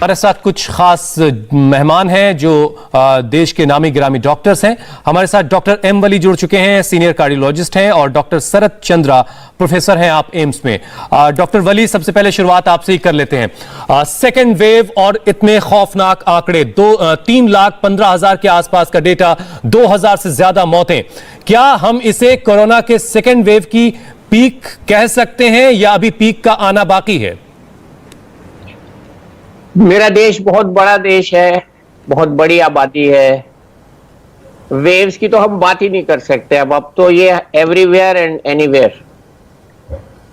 हमारे साथ कुछ खास मेहमान हैं जो देश के नामी गिरामी डॉक्टर्स हैं। हमारे साथ डॉक्टर एम वली जुड़ चुके हैं, सीनियर कार्डियोलॉजिस्ट हैं, और डॉक्टर शरद चंद्रा, प्रोफेसर हैं आप एम्स में। डॉक्टर वली, सबसे पहले शुरुआत आपसे ही कर लेते हैं। सेकेंड वेव और इतने खौफनाक आंकड़े, 3,15,000 के आसपास का डेटा, 2,000 से ज्यादा मौतें, क्या हम इसे कोरोना के सेकेंड वेव की पीक कह सकते हैं या अभी पीक का आना बाकी है? मेरा देश बहुत बड़ा देश है, बहुत बड़ी आबादी है। वेव्स की तो हम बात ही नहीं कर सकते अब तो ये एवरीवेयर एंड एनीवेयर।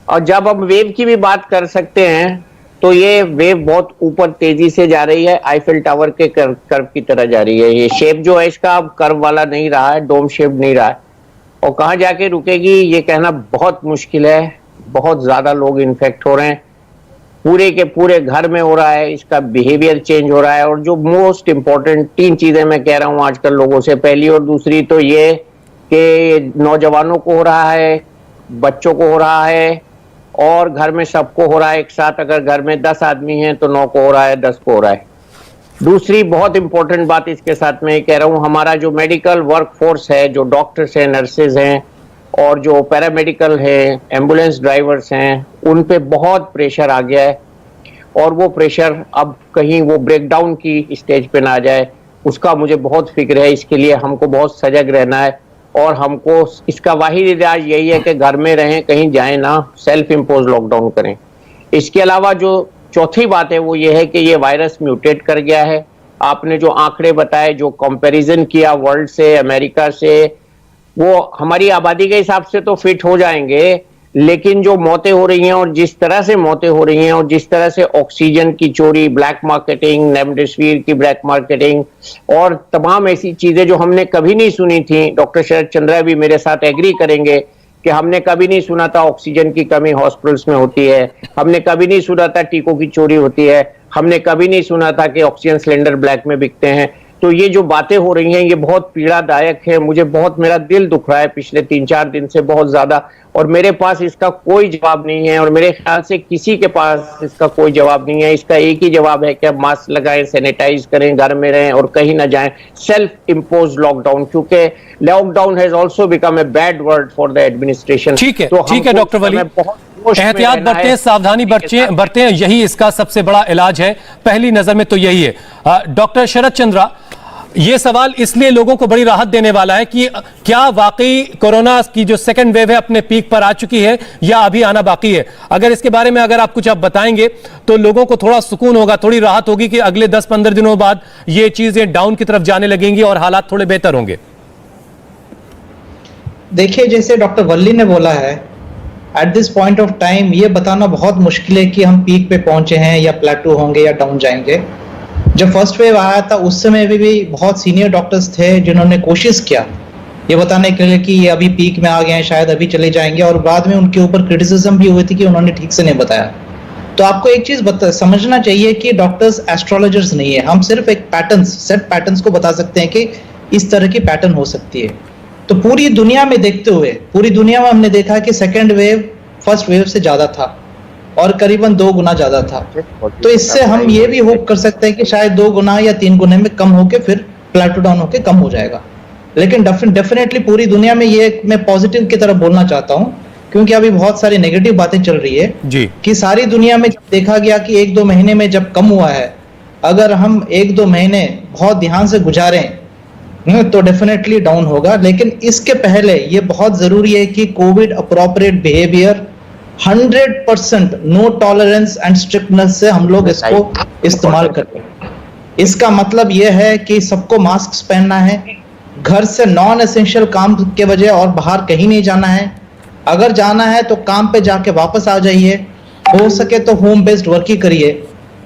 और जब हम वेव की भी बात कर सकते हैं तो ये वेव बहुत ऊपर तेजी से जा रही है, आईफिल टावर के कर्व की तरह जा रही है। ये शेप जो है इसका अब कर्व वाला नहीं रहा है, डोम शेप नहीं रहा है, और कहाँ जाके रुकेगी ये कहना बहुत मुश्किल है। बहुत ज्यादा लोग इन्फेक्ट हो रहे हैं, पूरे के पूरे घर में हो रहा है, इसका बिहेवियर चेंज हो रहा है। और जो मोस्ट इंपॉर्टेंट 3 चीजें मैं कह रहा हूं आजकल लोगों से, पहली और दूसरी तो ये कि नौजवानों को हो रहा है, बच्चों को हो रहा है, और घर में सबको हो रहा है एक साथ। अगर घर में 10 आदमी हैं तो 9 को हो रहा है, 10 को हो रहा है। दूसरी बहुत इंपॉर्टेंट बात इसके साथ मैं कह रहा हूं, हमारा जो मेडिकल वर्क फोर्स है, जो डॉक्टर्स हैं, नर्सेज हैं, और जो पैरामेडिकल है, एम्बुलेंस ड्राइवर्स हैं, उन पे बहुत प्रेशर आ गया है। और वो प्रेशर अब कहीं वो ब्रेकडाउन की स्टेज पे ना आ जाए, उसका मुझे बहुत फिक्र है। इसके लिए हमको बहुत सजग रहना है, और हमको इसका वाहिद इलाज यही है कि घर में रहें, कहीं जाएं ना, सेल्फ इम्पोज लॉकडाउन करें। इसके अलावा जो चौथी बात है वो ये है कि ये वायरस म्यूटेट कर गया है। आपने जो आंकड़े बताए, जो कंपैरिजन किया वर्ल्ड से, अमेरिका से, वो हमारी आबादी के हिसाब से तो फिट हो जाएंगे, लेकिन जो मौतें हो रही हैं और जिस तरह से मौतें हो रही हैं और जिस तरह से ऑक्सीजन की चोरी, ब्लैक मार्केटिंग, रेमडेसिविर की ब्लैक मार्केटिंग, और तमाम ऐसी चीजें जो हमने कभी नहीं सुनी थी, डॉक्टर शरद चंद्रा भी मेरे साथ एग्री करेंगे कि हमने कभी नहीं सुना था ऑक्सीजन की कमी हॉस्पिटल्स में होती है, हमने कभी नहीं सुना था टीकों की चोरी होती है, हमने कभी नहीं सुना था कि ऑक्सीजन सिलेंडर ब्लैक में बिकते हैं। तो ये जो बातें हो रही हैं ये बहुत पीड़ादायक है। मुझे बहुत, मेरा दिल दुख रहा है पिछले 3-4 दिन से बहुत ज्यादा, और मेरे पास इसका कोई जवाब नहीं है, और मेरे ख्याल से किसी के पास इसका कोई जवाब नहीं है। इसका एक ही जवाब है कि अब मास्क लगाएं, सैनिटाइज करें, घर में रहें और कहीं ना जाएं। सेल्फ इम्पोज लॉकडाउन, क्योंकि lockdown has also become a bad word for the administration. ठीक है, ठीक है डॉक्टर वली, एहतियात बरतें, सावधानी बरतें, यही इसका सबसे बड़ा इलाज है। पहली नजर में तो यही है। डॉक्टर शरद चंद्रा, ये सवाल इसलिए लोगों को बड़ी राहत देने वाला है कि क्या वाकई कोरोना की जो सेकंड वेव है अपने पीक पर आ चुकी है या अभी आना बाकी है? अगर इसके बारे में अगर आप कुछ बताएंगे तो लोगों को थोड़ा सुकून होगा, थोड़ी राहत होगी कि अगले 10-15 दिनों बाद ये चीजें डाउन की तरफ जाने लगेंगी और हालात थोड़े बेहतर होंगे। देखिए, जैसे डॉक्टर वल्ली ने बोला है, at this point of time ये बताना बहुत मुश्किल है कि हम पीक पे पहुंचे हैं या प्लेटू होंगे या डाउन जाएंगे। जब फर्स्ट वेव आया था उस समय भी बहुत सीनियर डॉक्टर्स थे जिन्होंने कोशिश किया ये बताने के लिए कि ये अभी पीक में आ गए हैं, शायद अभी चले जाएंगे, और बाद में उनके ऊपर क्रिटिसिज्म भी हुई थी कि उन्होंने ठीक से नहीं बताया। तो आपको एक चीज समझना चाहिए कि डॉक्टर्स एस्ट्रोलॉजर्स नहीं है, हम सिर्फ एक सेट पैटर्न्स को बता सकते हैं कि इस तरह की पैटर्न हो सकती है। तो पूरी दुनिया में देखते हुए, पूरी दुनिया में हमने देखा कि सेकेंड वेव फर्स्ट वेव से ज्यादा था और करीबन 2 गुना ज्यादा था। तो इससे हम ये भी होप कर सकते हैं कि शायद 2 गुना या 3 गुने में कम होके फिर प्लेटो डाउन होके कम हो जाएगा। लेकिन डेफिनेटली पूरी दुनिया में ये मैं पॉजिटिव की तरफ बोलना चाहता हूँ, क्योंकि अभी बहुत सारी नेगेटिव बातें चल रही है जी। कि सारी दुनिया में देखा गया कि 1-2 महीने में जब कम हुआ है, अगर हम 1-2 महीने बहुत ध्यान से गुजारें तो डेफिनेटली डाउन होगा। लेकिन इसके पहले ये बहुत जरूरी है कि Covid appropriate behaviour 100% no tolerance and strictness से हम लोग इसको इस्तेमाल करें। इसका मतलब यह है कि सबको मास्क पहनना है, घर से नॉन एसेंशियल काम के वजह और बाहर कहीं नहीं जाना है। अगर जाना है तो काम पे जाके वापस आ जाइए, हो सके तो होम बेस्ड वर्क ही करिए,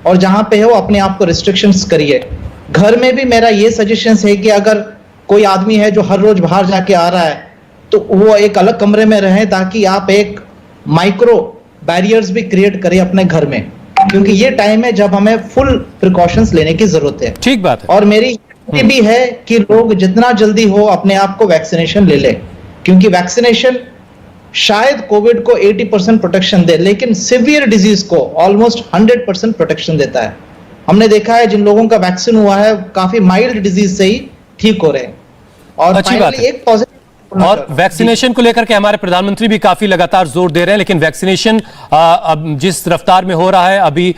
और जहां पे हो अपने आप को रिस्ट्रिक्शंस करिए। घर में भी मेरा ये सजेशन है कि अगर कोई आदमी है जो हर रोज बाहर जाके आ रहा है तो वो एक अलग कमरे में रहे, ताकि आप एक माइक्रो बैरियर्स भी क्रिएट करें अपने घर में, क्योंकि ये टाइम है जब हमें फुल प्रिकॉशंस लेने की जरूरत है। ठीक बात है। और मेरी ये भी है कि लोग जितना जल्दी हो अपने आप को वैक्सीनेशन ले ले, क्योंकि वैक्सीनेशन शायद कोविड को 80% प्रोटेक्शन दे, लेकिन सिवियर डिजीज को ऑलमोस्ट 100% प्रोटेक्शन देता है। हमने देखा है जिन लोगों का वैक्सीन हुआ है काफी माइल्ड डिजीज से ही ठीक हो रहे हैं। और अच्छी बात है। एक पॉजिटिव और वैक्सीनेशन को लेकर के हमारे प्रधानमंत्री भी काफी लगातार जोर दे रहे हैं, लेकिन वैक्सीनेशन अब जिस रफ्तार में हो रहा है अभी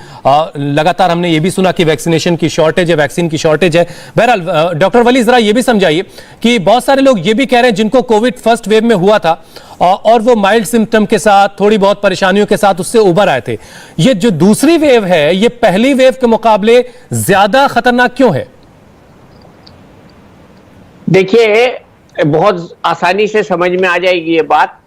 लगातार हमने ये भी सुना कि वैक्सीनेशन की शॉर्टेज है, वैक्सीन की शॉर्टेज है। बहरहाल डॉक्टर वली जरा ये भी समझाइए कि बहुत सारे लोग ये भी कह रहे हैं जिनको कोविड फर्स्ट वेव में हुआ था और वो माइल्ड सिम्टम के साथ थोड़ी बहुत परेशानियों के साथ उससे उबर आए थे, ये जो दूसरी वेव है ये पहली वेव के मुकाबले ज्यादा खतरनाक क्यों है? देखिए, बहुत आसानी से समझ में आ जाएगी ये बात।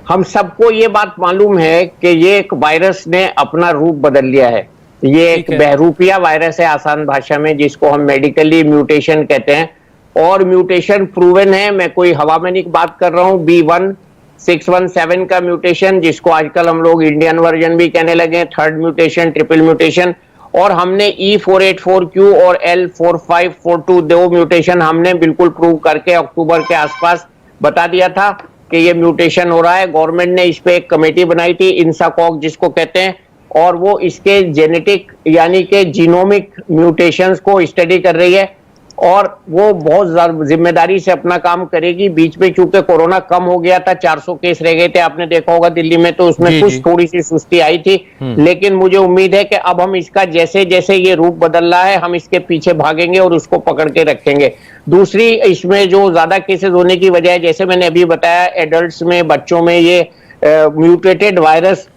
हम सबको ये बात मालूम है कि ये एक वायरस ने अपना रूप बदल लिया है। ये एक बहरूपिया वायरस है आसान भाषा में, जिसको हम मेडिकली म्यूटेशन कहते हैं, और म्यूटेशन प्रूवन है। मैं कोई हवा में नहीं बात कर रहा हूं। B1617 का म्यूटेशन, जिसको आजकल हम लोग इंडियन वर्जन भी कहने लगे, थर्ड म्यूटेशन, ट्रिपल म्यूटेशन, और हमने E484Q और L4542 दो म्यूटेशन हमने बिल्कुल प्रूव करके अक्टूबर के आसपास बता दिया था कि ये म्यूटेशन हो रहा है। गवर्नमेंट ने इस पे एक कमेटी बनाई थी, इंसाकॉक जिसको कहते हैं, और वो इसके जेनेटिक यानी कि जीनोमिक म्यूटेशंस को स्टडी कर रही है, और वो बहुत जिम्मेदारी से अपना काम करेगी। बीच में चूंकि कोरोना कम हो गया था, 400 केस रह गए थे, आपने देखा होगा दिल्ली में, तो उसमें कुछ थोड़ी सी सुस्ती आई थी। लेकिन मुझे उम्मीद है कि अब हम इसका जैसे जैसे ये रूप बदल रहा है, हम इसके पीछे भागेंगे और उसको पकड़ के रखेंगे। दूसरी, इसमें जो ज्यादा केसेस होने की वजह है, जैसे मैंने अभी बताया, एडल्ट्स में, बच्चों में ये म्यूटेटेड वायरस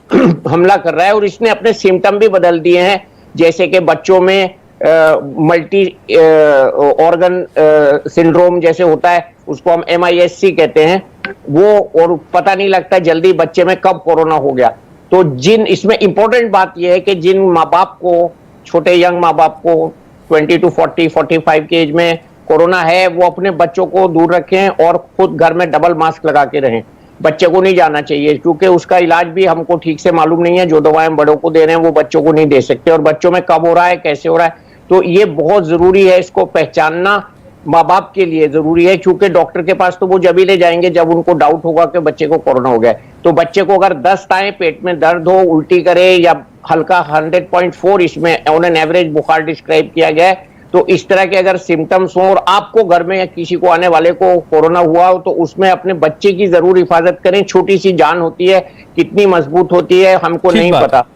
हमला कर रहा है, और इसने अपने सिम्टम भी बदल दिए हैं। जैसे कि बच्चों में मल्टी ऑर्गन सिंड्रोम जैसे होता है, उसको हम MIS-C कहते हैं, वो, और पता नहीं लगता जल्दी बच्चे में कब कोरोना हो गया। तो इसमें इंपॉर्टेंट बात यह है कि जिन माँ बाप को, छोटे यंग माँ बाप को 20 to 40, 45 की एज में कोरोना है, वो अपने बच्चों को दूर रखें और खुद घर में डबल मास्क लगा के रहें। बच्चे को नहीं जाना चाहिए, क्योंकि उसका इलाज भी हमको ठीक से मालूम नहीं है। जो दवाएं बड़ों को दे रहे हैं वो बच्चों को नहीं दे सकते, और बच्चों में कब हो रहा है, कैसे हो रहा है, तो ये बहुत जरूरी है। इसको पहचानना माँ बाप के लिए जरूरी है, क्योंकि डॉक्टर के पास तो वो जब ही ले जाएंगे जब उनको डाउट होगा कि बच्चे को कोरोना हो गया है। तो बच्चे को अगर दस्त आए, पेट में दर्द हो, उल्टी करे, या हल्का 100.4 इसमें ऑन एन एवरेज बुखार डिस्क्राइब किया गया है, तो इस तरह के अगर सिम्टम्स हो और आपको घर में या किसी को आने वाले को कोरोना हुआ हो, तो उसमें अपने बच्चे की जरूर हिफाजत करें। छोटी सी जान होती है, कितनी मजबूत होती है हमको नहीं पता।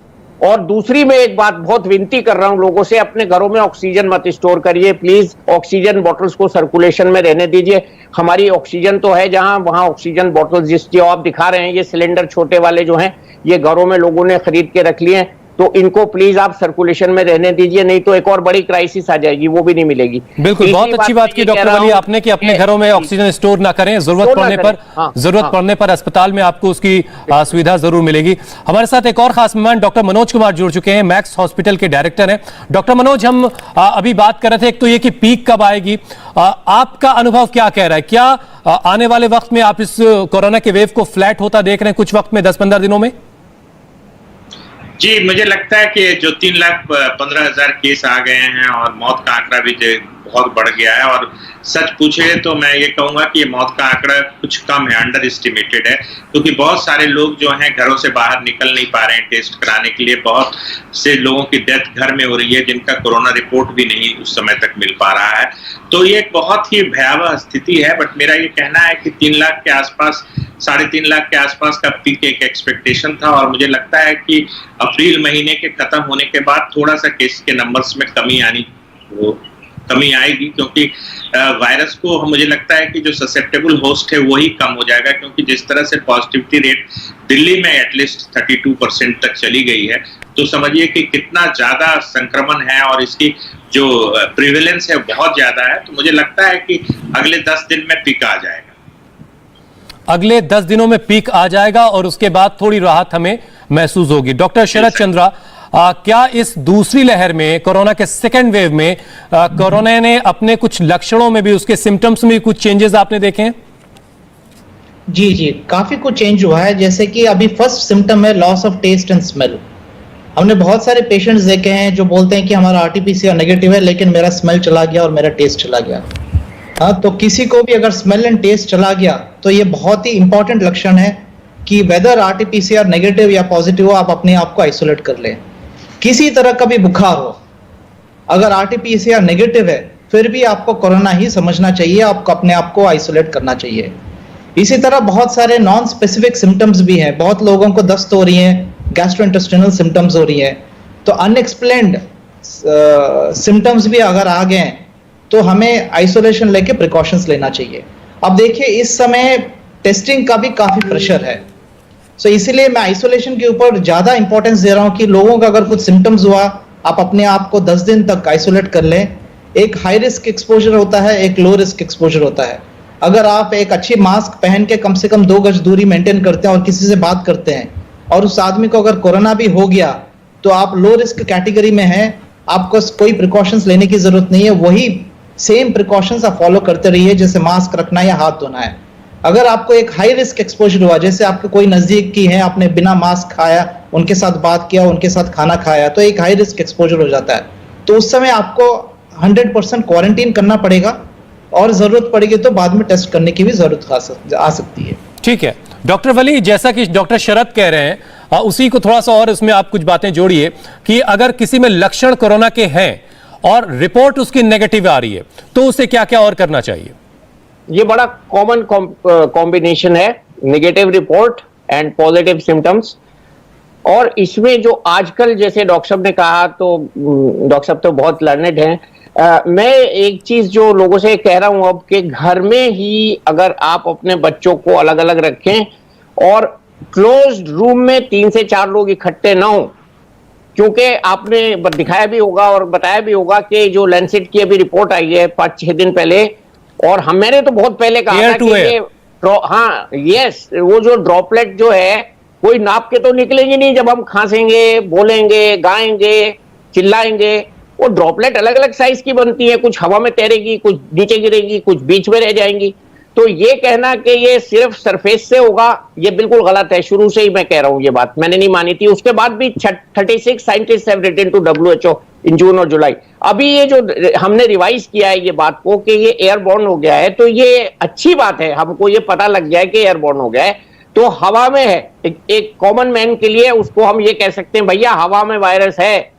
और दूसरी, मैं एक बात बहुत विनती कर रहा हूं लोगों से, अपने घरों में ऑक्सीजन मत स्टोर करिए प्लीज। ऑक्सीजन बॉटल्स को सर्कुलेशन में रहने दीजिए। हमारी ऑक्सीजन तो है जहां, वहां ऑक्सीजन बॉटल्स जो आप दिखा रहे हैं, ये सिलेंडर छोटे वाले जो हैं, ये घरों में लोगों ने खरीद के रख लिए हैं, तो इनको प्लीज आप सर्कुलेशन में रहने दीजिए, नहीं तो एक और बड़ी क्राइसिस आ जाएगी, वो भी नहीं मिलेगी। बिल्कुल, बहुत अच्छी बात की डॉक्टर वली आपने कि अपने घरों में ऑक्सीजन स्टोर ना करें, जरूरत पड़ने पर अस्पताल में आपको उसकी सुविधा जरूर मिलेगी। हमारे साथ एक और खास मेहमान डॉक्टर मनोज कुमार जुड़ चुके हैं, मैक्स हॉस्पिटल के डायरेक्टर हैं। डॉक्टर मनोज, हम अभी बात कर रहे थे, एक तो ये कि पीक कब आएगी, आपका अनुभव क्या कह रहा है? क्या आने वाले वक्त में आप इस कोरोना के वेव को फ्लैट होता देख रहे हैं कुछ वक्त में, 10-15 दिनों में? जी, मुझे लगता है कि जो 3,15,000 केस आ गए हैं और मौत का आंकड़ा भी बहुत बढ़ गया है, और सच पूछे तो मैं ये कहूंगा कि ये मौत का आंकड़ा कुछ कम है, अंडर एस्टिमेटेड है, क्योंकि बहुत सारे लोग जो हैं घरों से बाहर निकल नहीं पा रहे हैं टेस्ट कराने के लिए। बहुत से लोगों की डेथ घर में हो रही है जिनका कोरोना रिपोर्ट भी नहीं उस समय तक मिल पा रहा है। तो ये एक बहुत ही भयावह स्थिति है। बट मेरा ये कहना है कि 3 लाख के आसपास, 3.5 लाख के आसपास का पीक एक एक्सपेक्टेशन था, और मुझे लगता है कि अप्रैल महीने के खत्म होने के बाद थोड़ा सा केस के नंबर्स में कमी आएगी, क्योंकि वायरस को मुझे लगता है कि जो ससेप्टेबल होस्ट है वही कम हो जाएगा, क्योंकि जिस तरह से पॉजिटिविटी रेट दिल्ली में एटलीस्ट 32% तक चली गई है, तो समझिए कि कितना ज्यादा संक्रमण है और इसकी जो प्रिवेलेंस है बहुत ज्यादा है। तो मुझे लगता है कि अगले 10 दिन में पीक आ जाएगा। अगले 10 दिनों में पीक आ जाएगा और उसके बाद थोड़ी राहत हमें महसूस होगी। डॉक्टर शरद चंद्रा, क्या इस दूसरी लहर में, कोरोना के सेकेंड वेव में, कोरोना ने अपने कुछ लक्षणों में भी, उसके सिम्टम्स में कुछ चेंजेस आपने देखे हैं? जी जी, काफी कुछ चेंज हुआ है। जैसे कि अभी फर्स्ट सिम्टम है loss of taste and smell. हमने बहुत सारे पेशेंट्स देखे हैं जो बोलते हैं कि हमारा RT-PCR नेगेटिव है, लेकिन मेरा स्मेल चला गया और मेरा टेस्ट चला गया। हाँ, तो किसी को भी अगर स्मेल एंड टेस्ट चला गया तो ये बहुत ही इंपॉर्टेंट लक्षण है कि वेदर RT-PCR नेगेटिव या पॉजिटिव हो, आप अपने आप को आइसोलेट कर लें। किसी तरह का भी बुखार हो, अगर आरटीपीसीआर नेगेटिव है फिर भी आपको कोरोना ही समझना चाहिए, आपको अपने आप को आइसोलेट करना चाहिए। इसी तरह बहुत सारे नॉन स्पेसिफिक सिम्टम्स भी हैं, बहुत लोगों को दस्त हो रही है, गैस्ट्रोइंटेस्टिनल सिम्टम्स हो रही है, तो अनएक्सप्लेन्ड सिम्टम्स भी अगर आ गए तो हमें आइसोलेशन लेके प्रिकॉशंस लेना चाहिए। अब देखिए इस समय टेस्टिंग का भी काफी प्रेशर है, सो इसीलिए मैं आइसोलेशन के ऊपर ज्यादा इंपॉर्टेंस दे रहा हूं कि लोगों का अगर कुछ सिम्टम्स हुआ आप अपने आप को 10 दिन तक आइसोलेट कर लें। एक हाई रिस्क एक्सपोजर होता है, एक लो रिस्क एक्सपोजर होता है। अगर आप एक अच्छी मास्क पहन के कम से कम 2 गज दूरी मेंटेन करते हैं और किसी से बात करते हैं और उस आदमी को अगर कोरोना भी हो गया तो आप लो रिस्क कैटेगरी में हैं, आपको कोई प्रिकॉशंस लेने की जरूरत नहीं है, वही सेम प्रिकॉशंस आप फॉलो करते रहिए, जैसे मास्क रखना या हाथ धोना है। अगर आपको एक हाई रिस्क एक्सपोजर हुआ, जैसे आपके कोई नजदीक की है, आपने बिना मास्क खाया, उनके साथ बात किया, उनके साथ खाना खाया, तो एक हाई रिस्क एक्सपोजर हो जाता है, तो उस समय आपको 100% क्वारंटीन करना पड़ेगा और जरूरत पड़ेगी तो बाद में टेस्ट करने की भी जरूरत आ सकती है। ठीक है डॉक्टर वली, जैसा कि डॉक्टर शरद कह रहे हैं उसी को थोड़ा सा और उसमें आप कुछ बातें जोड़िए कि अगर किसी में लक्षण कोरोना के हैं और रिपोर्ट उसकी नेगेटिव आ रही है तो उसे क्या क्या और करना चाहिए? ये बड़ा कॉमन कॉम्बिनेशन है, negative report and positive symptoms. और इसमें जो आजकल जैसे डॉक्टर साहब ने कहा, तो डॉक्टर साहब तो बहुत लर्नेड हैं, मैं एक चीज जो लोगों से कह रहा हूं अब कि घर में ही अगर आप अपने बच्चों को अलग अलग रखें और क्लोज्ड रूम में 3 से 4 लोग इकट्ठे ना हो, क्योंकि आपने दिखाया भी होगा और बताया भी होगा कि जो लैंसेट की अभी रिपोर्ट आई है 5-6 दिन पहले, और मैंने तो बहुत पहले कहा था कि ये हाँ यस, वो जो ड्रॉपलेट जो है कोई नाप के तो निकलेंगे नहीं, जब हम खांसेंगे, बोलेंगे, गाएंगे, चिल्लाएंगे, वो ड्रॉपलेट अलग अलग साइज की बनती है, कुछ हवा में तैरेगी, कुछ नीचे गिरेगी, कुछ बीच में रह जाएंगी। तो ये कहना कि ये सिर्फ सरफेस से होगा, ये बिल्कुल गलत है। शुरू से ही मैं कह रहा हूं, ये बात मैंने नहीं मानी थी। उसके बाद भी 36 scientist have written to WHO in June और जुलाई। अभी ये जो हमने रिवाइज किया है ये बात को कि ये एयरबॉर्न हो गया है, तो ये अच्छी बात है, हमको ये पता लग गया है कि एयरबॉर्न हो गया है। तो हवा में है, एक कॉमन मैन के लिए उसको हम ये कह सकते हैं, भैया हवा में वायरस है,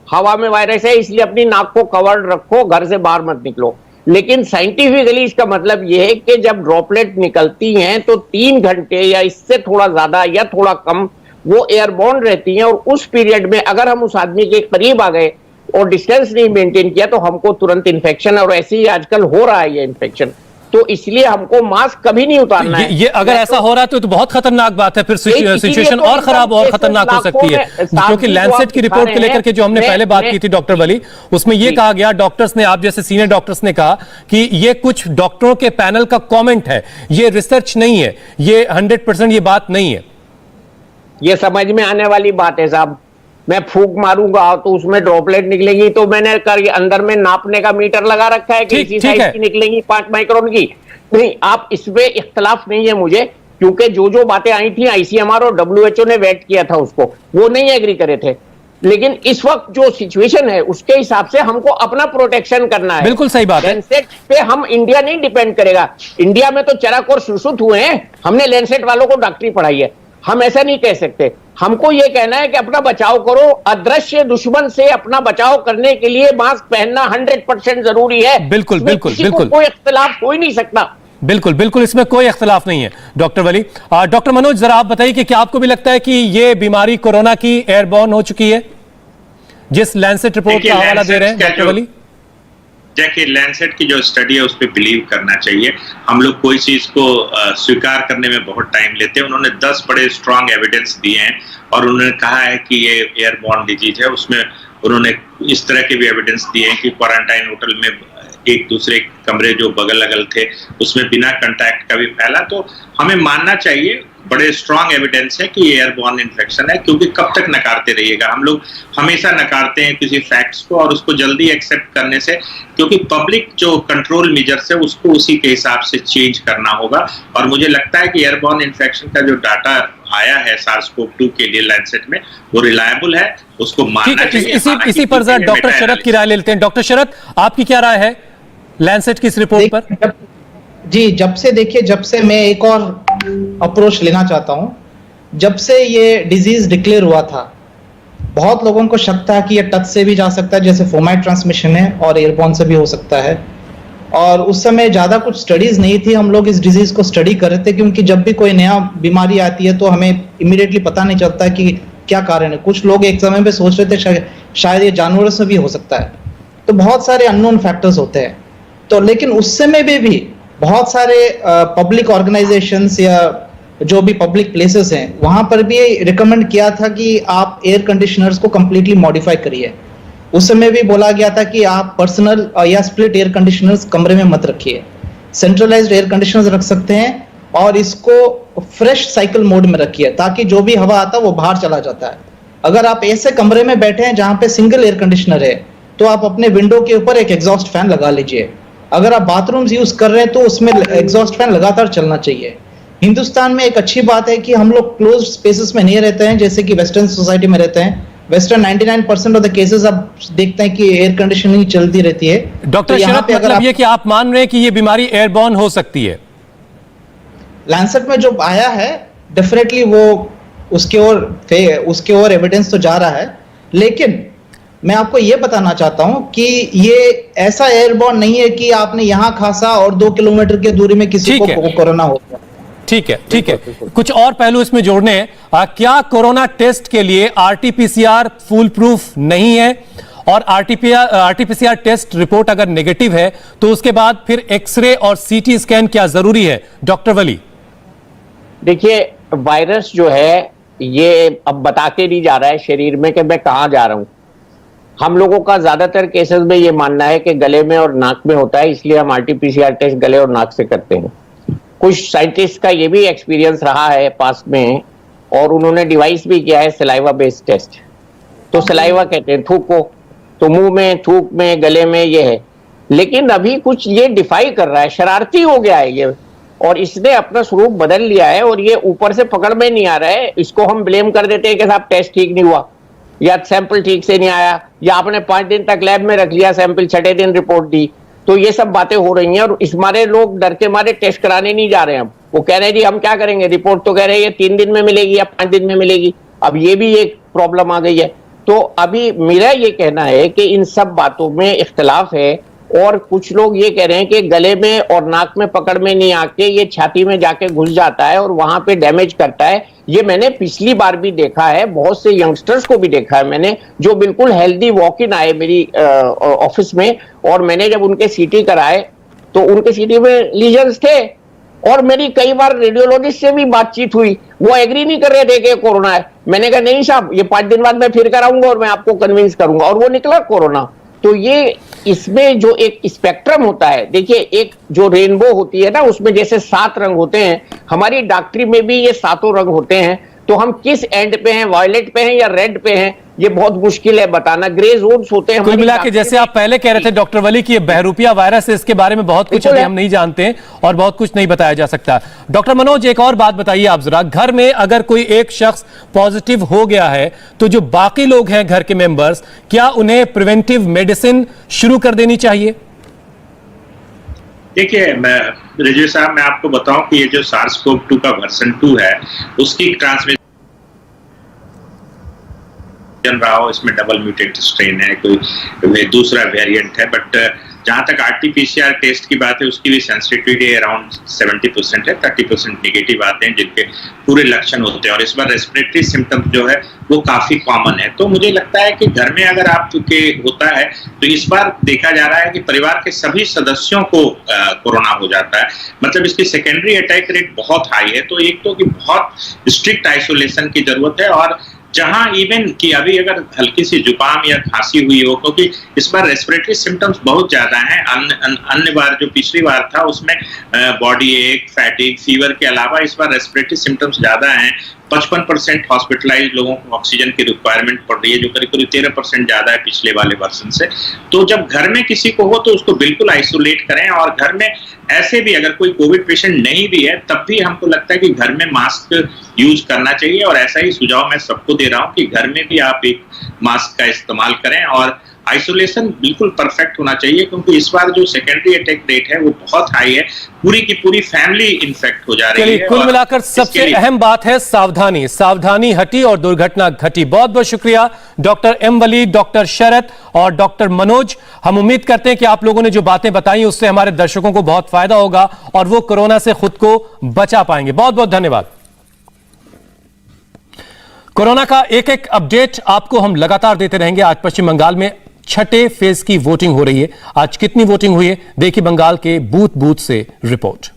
हवा में वायरस है, इसलिए अपनी नाक को कवर्ड रखो, घर से बाहर मत निकलो। लेकिन साइंटिफिकली इसका मतलब यह है कि जब ड्रॉपलेट निकलती हैं तो 3 घंटे या इससे थोड़ा ज्यादा या थोड़ा कम वो एयरबॉर्न रहती हैं, और उस पीरियड में अगर हम उस आदमी के करीब आ गए और डिस्टेंस नहीं मेंटेन किया तो हमको तुरंत इन्फेक्शन, और ऐसे ही आजकल हो रहा है ये इन्फेक्शन। तो इसलिए हमको मास्क कभी नहीं उतारना है। ये अगर ऐसा हो रहा है तो बहुत खतरनाक बात है, फिर सिचुएशन और खराब और खतरनाक हो सकती है। क्योंकि लैंसेट की रिपोर्ट को लेकर के जो हमने पहले बात की थी डॉक्टर वली, उसमें ये कहा गया, डॉक्टर्स ने, आप जैसे सीनियर डॉक्टर्स ने कहा कि ये कुछ डॉक्टरों के पैनल का कमेंट है, ये रिसर्च नहीं है, ये 100% ये बात नहीं है। ये समझ में आने वाली बात है साहब। मैं फूंक मारूंगा तो उसमें ड्रॉपलेट निकलेगी, तो मैंने कर अंदर में नापने का मीटर लगा रखा है कि इसी साइज की निकलेंगी 5 माइक्रोन की। नहीं, आप इसमें इख्तलाफ नहीं है मुझे, क्योंकि जो बातें आई थी ICMR और WHO ने वेट किया था उसको, वो नहीं एग्री करे थे। लेकिन इस वक्त जो सिचुएशन है उसके हिसाब से हमको अपना प्रोटेक्शन करना है। बिल्कुल सही बात है। लैंसेट पे हम इंडिया नहीं डिपेंड करेगा। इंडिया में तो चरक और सुसुत हुए हैं, हमने लैंसेट वालों को डॉक्टरी पढ़ाई है, हम ऐसा नहीं कह सकते। हमको यह कहना है कि अपना बचाव करो, अदृश्य दुश्मन से अपना बचाव करने के लिए मास्क पहनना 100% जरूरी है। बिल्कुल बिल्कुल बिल्कुल, कोई इख्तिलाफ हो ही नहीं सकता। बिल्कुल बिल्कुल, इसमें कोई इख्तिलाफ नहीं है डॉक्टर वली। डॉक्टर मनोज, जरा आप बताइए कि क्या आपको भी लगता है कि ये बीमारी कोरोना की एयरबॉर्न हो चुकी है, जिस लैंसेट रिपोर्ट का हवाला दे रहे हैं डॉक्टर वली? देखिए, लैंसेट की जो स्टडी है उस पर बिलीव करना चाहिए। हम लोग कोई चीज को स्वीकार करने में बहुत टाइम लेते हैं। उन्होंने 10 बड़े स्ट्रांग एविडेंस दिए हैं और उन्होंने कहा है कि ये एयरबॉर्न डिजीज है। उसमें उन्होंने इस तरह के भी एविडेंस दिए हैं कि क्वारंटाइन होटल में एक दूसरे कमरे जो बगल अगल थे उसमें बिना कांटेक्ट का भी फैला। तो हमें मानना चाहिए, बड़े स्ट्रांग एविडेंस है कि ये एयरबॉर्न इन्फेक्शन है, क्योंकि कब तक नकारते रहिएगा। हम लोग हमेशा नकारते हैं किसी फैक्ट्स को और उसको जल्दी एक्सेप्ट करने से, क्योंकि पब्लिक जो कंट्रोल मेजर्स है उसको उसी के हिसाब से चेंज करना होगा। और मुझे लगता है कि एयरबॉर्न इन्फेक्शन का जो डाटा आया है SARS-CoV-2 के लिए लैंसेट में, वो रिलायबल है, उसको मानना चाहिए। इसी पर जरा डॉक्टर शरद की राय ले लेते हैं। डॉक्टर शरद, आपकी क्या राय है लैंसेट की इस रिपोर्ट पर? जी, जब से मैं एक और अप्रोच लेना चाहता हूं। जब से ये डिजीज डिक्लेयर हुआ था बहुत लोगों को शक था कि ये टच से भी जा सकता है, जैसे फोमाइट ट्रांसमिशन है, और एयरबॉर्न से भी हो सकता है। और उस समय ज़्यादा कुछ स्टडीज नहीं थी, हम लोग इस डिजीज़ को स्टडी कर रहे थे, क्योंकि जब भी कोई नया बीमारी आती है तो हमें इमीडिएटली पता नहीं चलता कि क्या कारण है। कुछ लोग एक समय पे सोच रहे थे शायद ये जानवरों से भी हो सकता है, तो बहुत सारे अननोन फैक्टर्स होते हैं। तो लेकिन उस समय में भी बहुत सारे पब्लिक ऑर्गेनाइजेशंस या जो भी पब्लिक प्लेसेस हैं वहां पर भी रिकमेंड किया था कि आप एयर कंडीशनर्स को कंप्लीटली मॉडिफाई करिए। उस समय भी बोला गया था कि आप पर्सनल या स्प्लिट एयर कंडीशनर्स कमरे में मत रखिए, सेंट्रलाइज्ड एयर कंडीशनर्स रख सकते हैं, और इसको फ्रेश साइकिल मोड में रखिए ताकि जो भी हवा आता है वो बाहर चला जाता है। अगर आप ऐसे कमरे में बैठे हैं जहां पे सिंगल एयर कंडीशनर है तो आप अपने विंडो के ऊपर एक एग्जॉस्ट फैन लगा लीजिए। अगर आप बाथरूम्स यूज कर रहे हैं तो उसमें एग्जॉस्ट फैन लगातार चलना चाहिए। हिंदुस्तान में एक अच्छी बात है कि हम लोग क्लोज्ड स्पेसेस में नहीं रहते हैं, जैसे कि वेस्टर्न सोसाइटी में रहते हैं। वेस्टर्न 99% ऑफ द केसेस आप देखते हैं कि एयर कंडीशनिंग चलती रहती है। डॉक्टर शरद, मतलब ये कि आप मान रहे हैं कि ये बीमारी एयरबॉर्न हो सकती है? लैंसेट में जो आया है डेफिनेटली वो उसके ओर एविडेंस तो जा रहा है, लेकिन मैं आपको ये बताना चाहता हूं कि ये ऐसा एयरबॉर्न नहीं है कि आपने यहां खांसा और 2 किलोमीटर की दूरी में किसी को कोरोना हो गया। ठीक है। कुछ और पहलू इसमें जोड़ने हैं। क्या कोरोना टेस्ट के लिए आरटीपीसीआर फुल प्रूफ नहीं है? और आरटीपीसीआर टेस्ट रिपोर्ट अगर नेगेटिव है तो उसके बाद फिर एक्सरे और सीटी स्कैन क्या जरूरी है? डॉक्टर वली, देखिए, वायरस जो है ये अब बता के नहीं जा रहा है शरीर में कि मैं कहां जा रहा हूं। हम लोगों का ज्यादातर केसेस में ये मानना है कि गले में और नाक में होता है, इसलिए हम आरटीपीसीआर टेस्ट गले और नाक से करते हैं। कुछ साइंटिस्ट का ये भी एक्सपीरियंस रहा है पास में, और उन्होंने डिवाइस भी किया है सलाइवा बेस्ड टेस्ट। तो सलाइवा कहते हैं थूक को, तो मुंह में, थूक में, गले में ये है। लेकिन अभी कुछ ये डिफाई कर रहा है, शरारती हो गया है ये, और इसने अपना स्वरूप बदल लिया है, और ये ऊपर से पकड़ में नहीं आ रहा है। इसको हम ब्लेम कर देते हैं कि साहब टेस्ट ठीक नहीं हुआ, या सैंपल ठीक से नहीं आया, या आपने 5 दिन तक लैब में रख लिया सैंपल, 6ठे दिन रिपोर्ट दी। तो ये सब बातें हो रही हैं, और इस मारे लोग डर के मारे टेस्ट कराने नहीं जा रहे हैं। वो कह रहे हैं जी हम क्या करेंगे, रिपोर्ट तो कह रहे हैं ये 3 दिन में मिलेगी या 5 दिन में मिलेगी। अब ये भी एक प्रॉब्लम आ गई है। तो अभी मेरा ये कहना है कि इन सब बातों में इख्तलाफ है, और कुछ लोग ये कह रहे हैं कि गले में और नाक में पकड़ में नहीं आके ये छाती में जाके घुस जाता है और वहां पे डैमेज करता है। ये मैंने पिछली बार भी देखा है, बहुत से यंगस्टर्स को भी देखा है मैंने, जो बिल्कुल हेल्दी वॉक इन आए मेरी ऑफिस में, और मैंने जब उनके सीटी कराए तो उनके सीटी में लीजन्स थे, और मेरी कई बार रेडियोलॉजिस्ट से भी बातचीत हुई, वो एग्री नहीं कर रहे थे कि कोरोना है। मैंने कहा नहीं साहब, ये 5 दिन बाद मैं फिर कराऊंगा और मैं आपको कन्विंस करूंगा, और वो निकला कोरोना। तो ये इसमें जो एक स्पेक्ट्रम होता है, देखिए एक जो रेनबो होती है ना, उसमें जैसे 7 रंग होते हैं, हमारी डॉक्टरी में भी ये 7 रंग होते हैं। तो हम किस एंड पे हैं, वायलेट पे हैं या रेड पे हैं, ये बहुत मुश्किल है बताना। ग्रे जोन्स होते हैं। कुल मिला के जैसे आप पहले कह रहे थे डॉक्टर वली कि ये बहरूपिया वायरस है, इसके बारे में बहुत कुछ अभी हम नहीं जानते हैं और बहुत कुछ नहीं बताया जा सकता। डॉक्टर मनोज, एक और बात बताइए आप जरा, घर में अगर कोई एक शख्स पॉजिटिव हो गया है तो जो बाकी लोग हैं घर के मेंबर्स, क्या उन्हें प्रिवेंटिव मेडिसिन शुरू कर देनी चाहिए? देखिए रिजवी साहब, मैं आपको बताऊं कि ये जो SARS-CoV-2 का वर्जन 2 है, उसकी ट्रांसमिशन रहा हो, इसमें डबल म्यूटेंट स्ट्रेन है, कोई दूसरा वेरिएंट है। बट जहां तक आरटीपीसीआर टेस्ट की बात है, उसकी भी सेंसिटिविटी अराउंड 70% है, 30% नेगेटिव आते हैं जिनके पूरे लक्षण होते हैं, और इस बार रेस्पिरेटरी सिम्टम्स जो है वो काफी कॉमन है। तो मुझे लगता है कि घर में अगर आपके होता है तो इस बार देखा जा रहा है कि परिवार के सभी सदस्यों को कोरोना हो जाता है, मतलब इसकी सेकेंडरी अटैक रेट बहुत हाई है। तो एक तो कि बहुत स्ट्रिक्ट आइसोलेशन की जरूरत है, और जहां इवन कि अभी अगर हल्की सी जुकाम या खांसी हुई हो, क्योंकि इस बार रेस्पिरेटरी सिम्टम्स बहुत ज्यादा हैं। अन्य बार जो पिछली बार था उसमें बॉडी एक, फैटिग, फीवर के अलावा इस बार रेस्पिरेटरी सिम्टम्स ज्यादा हैं। 55% हॉस्पिटलाइज्ड लोगों को ऑक्सीजन की रिक्वायरमेंट पड़ रही है, जो करीब 13% ज्यादा है पिछले वाले वर्जन से। तो जब घर में किसी को हो तो उसको बिल्कुल आइसोलेट करें, और घर में ऐसे भी अगर कोई कोविड पेशेंट नहीं भी है तब भी हमको लगता है कि घर में मास्क यूज करना चाहिए, और ऐसा ही सुझाव मैं सबको दे रहा हूं कि घर में भी आप एक मास्क का इस्तेमाल करें। और आइसोलेशन बिल्कुल परफेक्ट होना चाहिए, क्योंकि इस बार जो सेकेंडरी अटैक रेट है वो बहुत हाई है, पूरी की पूरी फैमिली इन्फेक्ट हो जा रही है। कुल मिलाकर सबसे अहम बात है सावधानी। सावधानी हटी और दुर्घटना घटी। बहुत बहुत शुक्रिया डॉक्टर एम वली, डॉक्टर शरत और डॉक्टर मनोज। हम उम्मीद करते हैं कि आप लोगों ने जो बातें बताई उससे हमारे दर्शकों को बहुत फायदा होगा और वो कोरोना से खुद को बचा पाएंगे। बहुत बहुत धन्यवाद। कोरोना का एक एक अपडेट आपको हम लगातार देते रहेंगे। आज पश्चिम बंगाल में छठे फेज की वोटिंग हो रही है। आज कितनी वोटिंग हुई है देखिए बंगाल के बूथ बूथ से रिपोर्ट।